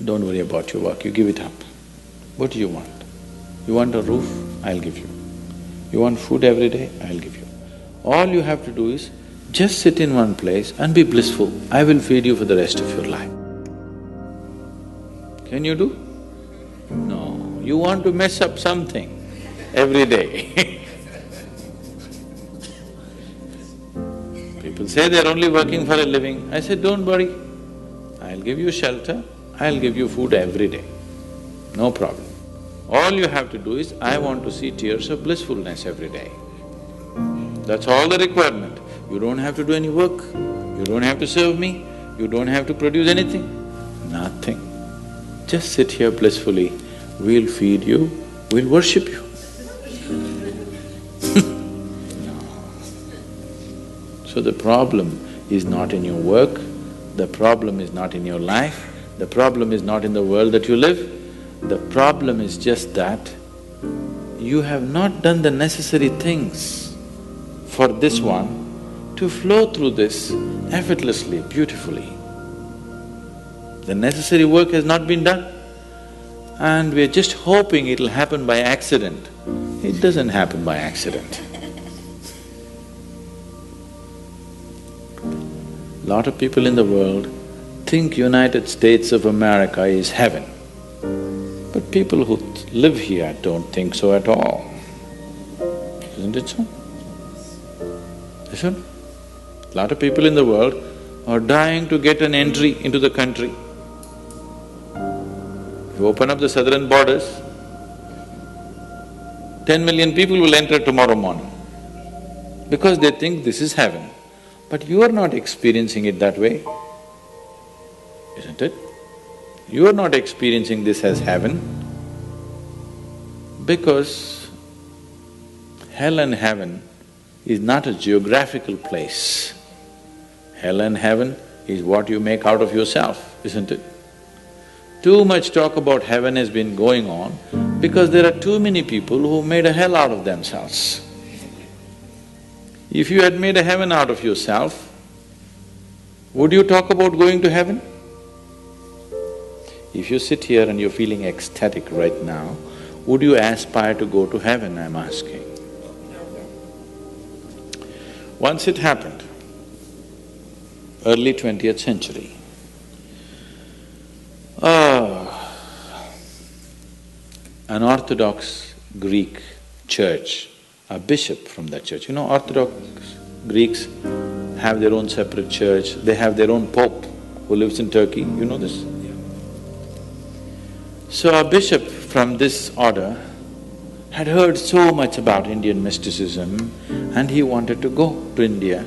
Don't worry about your work, you give it up. What do you want? You want a roof? I'll give you. You want food every day? I'll give you. All you have to do is just sit in one place and be blissful. I will feed you for the rest of your life. Can you do? No, you want to mess up something every day. People say they're only working for a living. I said, don't worry, I'll give you shelter, I'll give you food every day, no problem. All you have to do is, I want to see tears of blissfulness every day. That's all the requirement. You don't have to do any work, you don't have to serve me, you don't have to produce anything, nothing. Just sit here blissfully, we'll feed you, we'll worship you. No. So the problem is not in your work, the problem is not in your life, the problem is not in the world that you live, the problem is just that you have not done the necessary things for this one to flow through this effortlessly, beautifully. The necessary work has not been done and we're just hoping it'll happen by accident. It doesn't happen by accident. Lot of people in the world think United States of America is heaven. But people who live here don't think so at all. Isn't it so? Isn't it? Lot of people in the world are dying to get an entry into the country. If you open up the southern borders, 10 million people will enter tomorrow morning because they think this is heaven. But you are not experiencing it that way, isn't it? You are not experiencing this as heaven because hell and heaven is not a geographical place. Hell and heaven is what you make out of yourself, isn't it? Too much talk about heaven has been going on because there are too many people who made a hell out of themselves. If you had made a heaven out of yourself, would you talk about going to heaven? If you sit here and you're feeling ecstatic right now, would you aspire to go to heaven, I'm asking? Once it happened, early 20th century, an Orthodox Greek church, a bishop from that church, you know, Orthodox Greeks have their own separate church, they have their own pope who lives in Turkey, you know this? So a bishop from this order had heard so much about Indian mysticism and he wanted to go to India.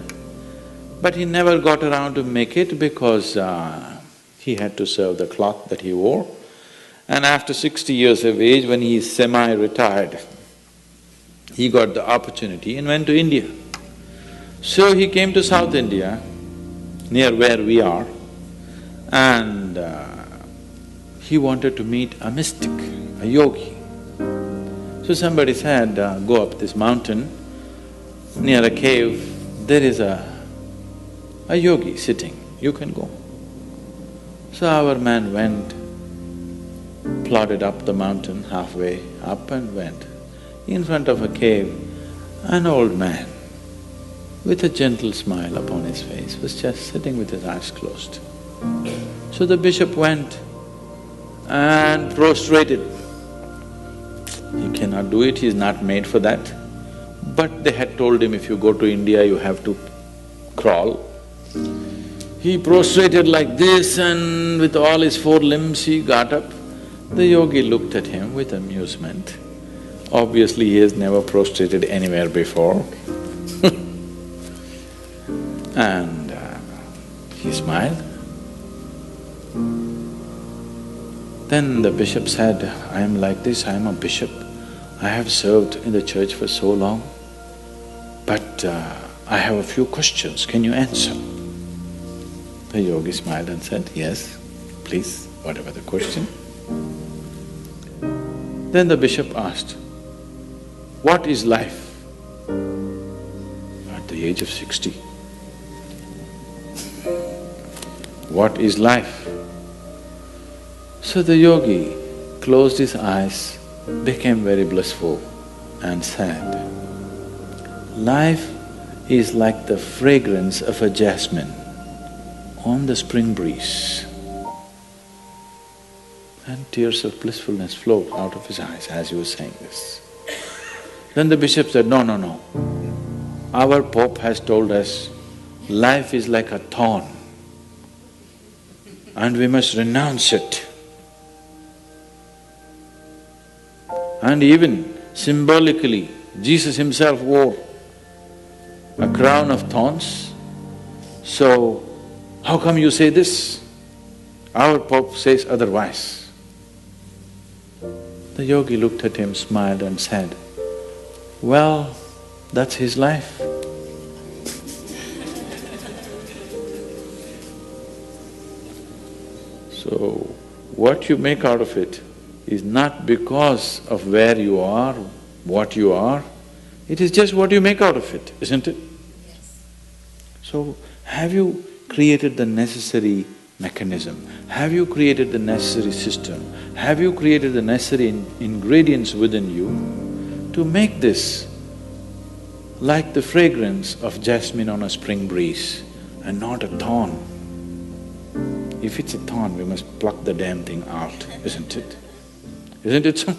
But he never got around to make it because he had to serve the cloth that he wore. And after 60 years of age, when he is semi-retired, he got the opportunity and went to India. So he came to South India, near where we are, and he wanted to meet a mystic, a yogi. So somebody said, go up this mountain, near a cave, there is a yogi sitting, you can go. So our man went, plodded up the mountain, halfway up and went. In front of a cave, an old man with a gentle smile upon his face was just sitting with his eyes closed. So the bishop went and prostrated. He cannot do it, he is not made for that. But they had told him, if you go to India, you have to crawl. He prostrated like this and with all his four limbs he got up. The yogi looked at him with amusement. Obviously, he has never prostrated anywhere before. And he smiled. Then the bishop said, I am like this, I am a bishop. I have served in the church for so long, but I have a few questions, can you answer? The yogi smiled and said, yes, please, whatever the question. Then the bishop asked, what is life? At the age of 60. What is life? So the yogi closed his eyes, became very blissful and said, life is like the fragrance of a jasmine on the spring breeze. And tears of blissfulness flowed out of his eyes as he was saying this. Then the bishop said, no, no, no. Our Pope has told us life is like a thorn and we must renounce it. And even symbolically, Jesus himself wore a crown of thorns. So, how come you say this? Our Pope says otherwise. The yogi looked at him, smiled and said, well, that's his life. So, what you make out of it is not because of where you are, what you are, it is just what you make out of it, isn't it? Yes. So, have you created the necessary mechanism? Have you created the necessary system? Have you created the necessary ingredients within you to make this like the fragrance of jasmine on a spring breeze and not a thorn? If it's a thorn, we must pluck the damn thing out, isn't it? Isn't it so?